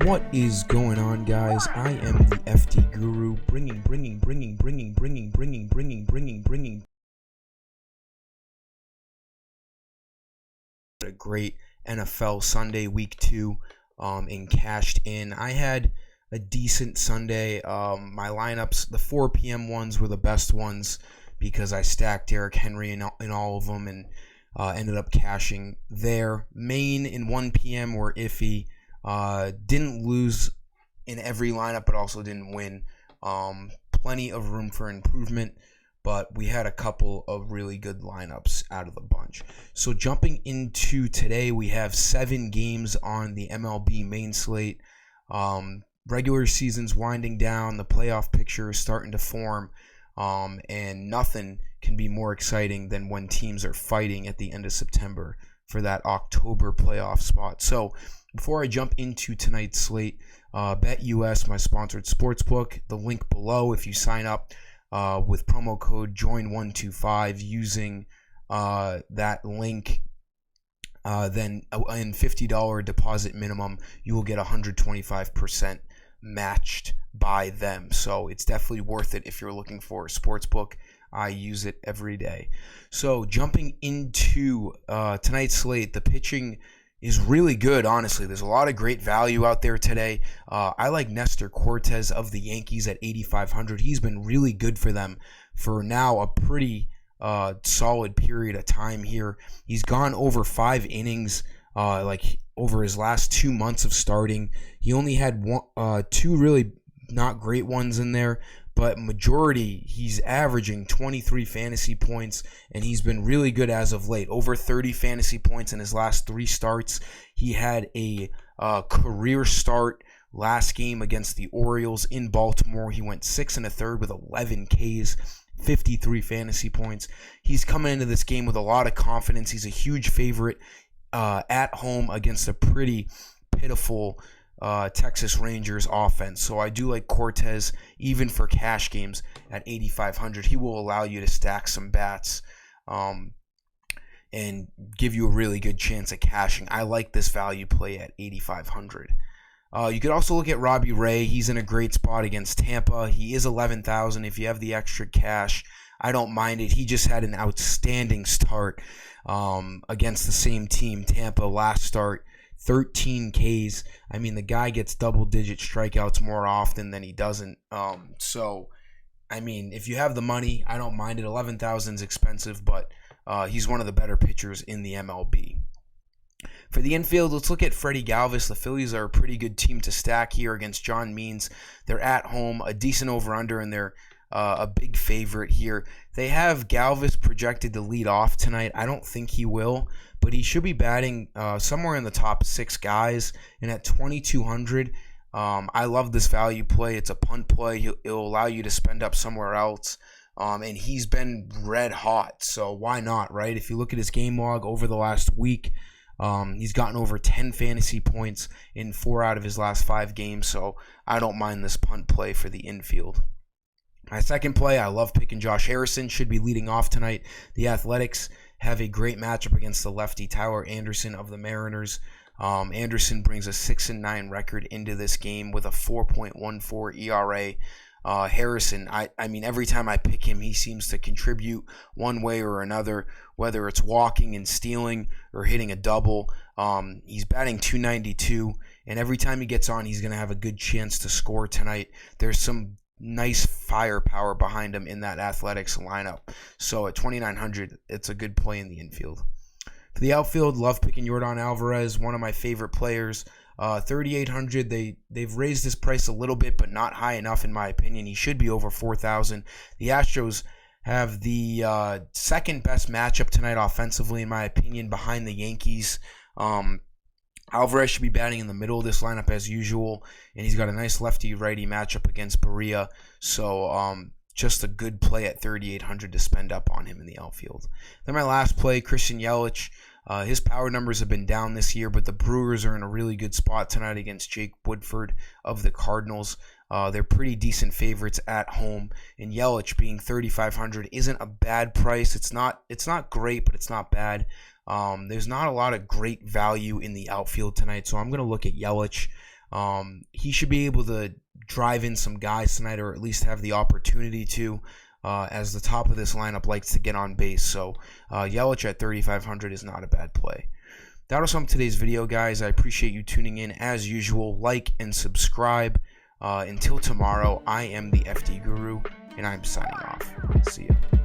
What is going on, guys? I am the FT Guru, bringing a great NFL Sunday Week 2 and cashed in. I had a decent Sunday. My lineups, the 4 p.m. ones were the best ones because I stacked Derrick Henry in all of them and ended up cashing there. Main and 1 p.m. were iffy. Didn't lose in every lineup, but also didn't win. Plenty of room for improvement, but we had a couple of really good lineups out of the bunch. So jumping into today, we have 7 games on the MLB main slate. Regular season's winding down, the playoff picture is starting to form, and nothing can be more exciting than when teams are fighting at the end of September for that October playoff spot. So before I jump into tonight's slate, BetUS, my sponsored sportsbook, the link below. If you sign up with promo code JOIN125 using that link, then in $50 deposit minimum, you will get 125% matched by them. So it's definitely worth it if you're looking for a sportsbook. I use it every day. So jumping into tonight's slate, the pitching is really good, honestly. There's a lot of great value out there today. I like Nestor Cortez of the Yankees at 8,500. He's been really good for them for now a pretty solid period of time here. He's gone over 5 innings over his last 2 months of starting. He only had 2 really not great ones in there, but majority, he's averaging 23 fantasy points, and he's been really good as of late. Over 30 fantasy points in his last 3 starts. He had a career start last game against the Orioles in Baltimore. He went 6 1/3 with 11 Ks, 53 fantasy points. He's coming into this game with a lot of confidence. He's a huge favorite at home against a pretty pitiful Texas Rangers offense. So I do like Cortez even for cash games at 8,500. He will allow you to stack some bats and give you a really good chance at cashing. I like this value play at 8,500. You could also look at Robbie Ray. He's in a great spot against Tampa. He is 11,000. If you have the extra cash, I don't mind it. He just had an outstanding start against the same team, Tampa, last start. 13 Ks. I mean, the guy gets double-digit strikeouts more often than he doesn't. So, I mean, if you have the money, I don't mind it. 11,000 is expensive, but he's one of the better pitchers in the MLB. For the infield, let's look at Freddie Galvez. The Phillies are a pretty good team to stack here against John Means. They're at home, a decent over-under, and they're a big favorite here. They have Galvez projected to lead off tonight. I don't think he will, but he should be batting somewhere in the top 6 guys. And at 2,200, I love this value play. It's a punt play. It'll allow you to spend up somewhere else. And he's been red hot, so why not, right? If you look at his game log over the last week, he's gotten over 10 fantasy points in 4 out of his last 5 games, so I don't mind this punt play for the infield. My second play, I love picking Josh Harrison. Should be leading off tonight. The Athletics have a great matchup against the lefty Tyler Anderson of the Mariners. Anderson brings a 6-9 record into this game with a 4.14 ERA. Harrison, I mean, every time I pick him, he seems to contribute one way or another, whether it's walking and stealing or hitting a double. He's batting .292, and every time he gets on, he's going to have a good chance to score tonight. There's some nice firepower behind him in that Athletics lineup. So at 2,900, it's a good play in the infield. For the outfield, love picking Yordan Alvarez, one of my favorite players. 3,800. They've raised his price a little bit, but not high enough in my opinion. He should be over 4,000. The Astros have the second best matchup tonight offensively, in my opinion, behind the Yankees. Alvarez should be batting in the middle of this lineup as usual, and he's got a nice lefty-righty matchup against Berea. So just a good play at 3,800 to spend up on him in the outfield. Then my last play, Christian Yelich. His power numbers have been down this year, but the Brewers are in a really good spot tonight against Jake Woodford of the Cardinals. They're pretty decent favorites at home, and Yelich being 3,500 isn't a bad price. It's not great, but it's not bad. There's not a lot of great value in the outfield tonight, so I'm going to look at Yelich. He should be able to drive in some guys tonight, or at least have the opportunity to, as the top of this lineup likes to get on base. So Yelich at 3,500 is not a bad play. That was some of today's video, guys. I appreciate you tuning in. As usual, like and subscribe. Until tomorrow, I am the FD Guru, and I'm signing off. See ya.